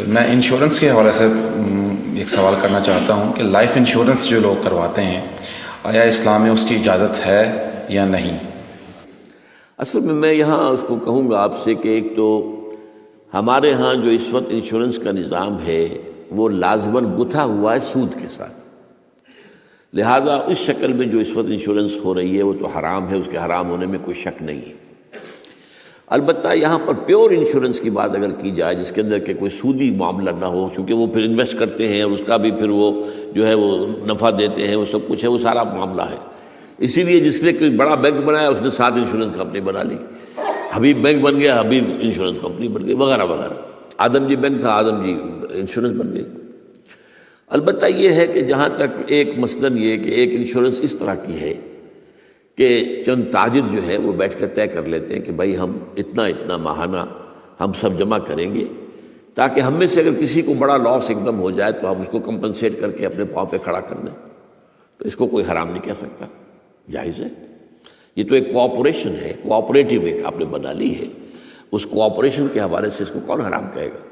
میں انشورنس کے حوالے سے ایک سوال کرنا چاہتا ہوں کہ لائف انشورنس جو لوگ کرواتے ہیں آیا اسلام میں اس کی اجازت ہے یا نہیں؟ اصل میں یہاں اس کو کہوں گا آپ سے کہ ایک تو ہمارے ہاں جو اس وقت انشورنس کا نظام ہے وہ لازماً گتھا ہوا ہے سود کے ساتھ، لہذا اس شکل میں جو اس وقت انشورنس ہو رہی ہے وہ تو حرام ہے، اس کے حرام ہونے میں کوئی شک نہیں ہے۔ البتہ یہاں پر پیور انشورنس کی بات اگر کی جائے جس کے اندر کہ کوئی سودی معاملہ نہ ہو، کیونکہ وہ پھر انویسٹ کرتے ہیں اور اس کا بھی پھر وہ جو ہے وہ نفع دیتے ہیں، وہ سب کچھ ہے، وہ سارا معاملہ ہے۔ اسی لیے جس نے کوئی بڑا بینک بنایا اس نے 7 انشورنس کمپنی بنا لی، حبیب بینک بن گیا، حبیب انشورنس کمپنی بن گئی، وغیرہ وغیرہ۔ آدم جی بینک تھا، آدم جی انشورنس بن گئی۔ البتہ یہ ہے کہ جہاں تک ایک مثلاً یہ کہ ایک انشورنس اس طرح کی ہے کہ چند تاجر جو ہے وہ بیٹھ کر طے کر لیتے ہیں کہ بھائی ہم اتنا ماہانہ ہم سب جمع کریں گے تاکہ ہم میں سے اگر کسی کو بڑا لاس ایک دم ہو جائے تو ہم اس کو کمپنسیٹ کر کے اپنے پاؤں پہ کھڑا کر دیں، تو اس کو کوئی حرام نہیں کہہ سکتا، جائز ہے۔ یہ تو ایک کوآپریشن ہے، کوآپریٹیو ایک آپ نے بنا لی ہے، اس کوآپریشن کے حوالے سے اس کو کون حرام کہے گا؟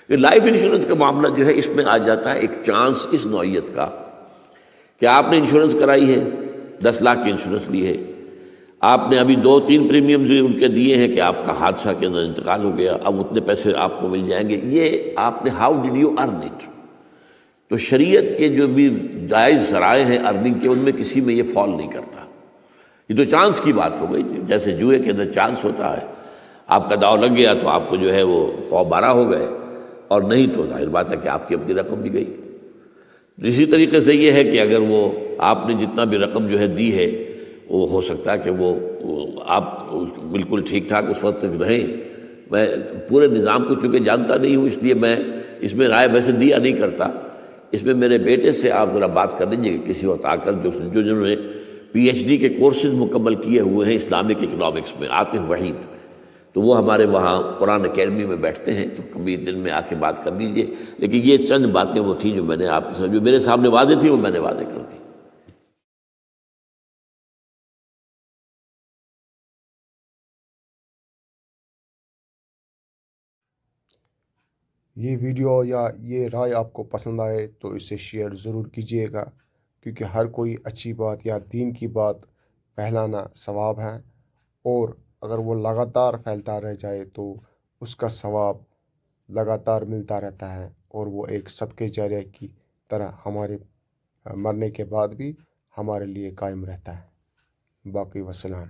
یہ لائف انشورنس کا معاملہ جو ہے اس میں آ جاتا ہے ایک چانس اس نوعیت کا کہ آپ نے انشورنس کرائی ہے، 10 لاکھ کی انشورنس لی ہے، آپ نے ابھی 2-3 پریمیمز ان کے دیے ہیں کہ آپ کا حادثہ کے اندر انتقال ہو گیا، اب اتنے پیسے آپ کو مل جائیں گے۔ یہ آپ نے how did you earn it? تو شریعت کے جو بھی جائز ذرائع ہیں ارننگ کے، ان میں کسی میں یہ فال نہیں کرتا۔ یہ تو چانس کی بات ہو گئی، جیسے جوئے کے اندر چانس ہوتا ہے، آپ کا داؤ لگ گیا تو آپ کو جو ہے وہ 12 ہو گئے، اور نہیں تو ظاہر بات ہے کہ آپ کی اپنی رقم بھی گئی۔ اسی طریقے سے یہ ہے کہ اگر وہ آپ نے جتنا بھی رقم جو ہے دی ہے وہ ہو سکتا ہے کہ وہ آپ بالکل ٹھیک ٹھاک اس وقت تک رہیں۔ میں پورے نظام کو چونکہ جانتا نہیں ہوں، اس لیے میں اس میں رائے ویسے دیا نہیں کرتا۔ اس میں میرے بیٹے سے آپ ذرا بات کر لیجیے کسی وقت آ کر، جنہوں نے پی ایچ ڈی کے کورسز مکمل کیے ہوئے ہیں اسلامک اکنامکس میں، عاطف وحید، تو وہ ہمارے وہاں قرآن اکیڈمی میں بیٹھتے ہیں، تو کبھی دن میں آ کے بات کر لیجئے۔ لیکن یہ چند باتیں وہ تھیں جو میں نے آپ کے سامنے، جو میرے سامنے واضح تھی، وہ میں نے واضح کر دی۔ یہ ویڈیو یا یہ رائے آپ کو پسند آئے تو اسے شیئر ضرور کیجیے گا، کیونکہ ہر کوئی اچھی بات یا دین کی بات پھیلانا ثواب ہے، اور اگر وہ لگاتار پھیلتا رہ جائے تو اس کا ثواب لگاتار ملتا رہتا ہے، اور وہ ایک صدقہ جاریہ کی طرح ہمارے مرنے کے بعد بھی ہمارے لیے قائم رہتا ہے۔ باقی وسلام۔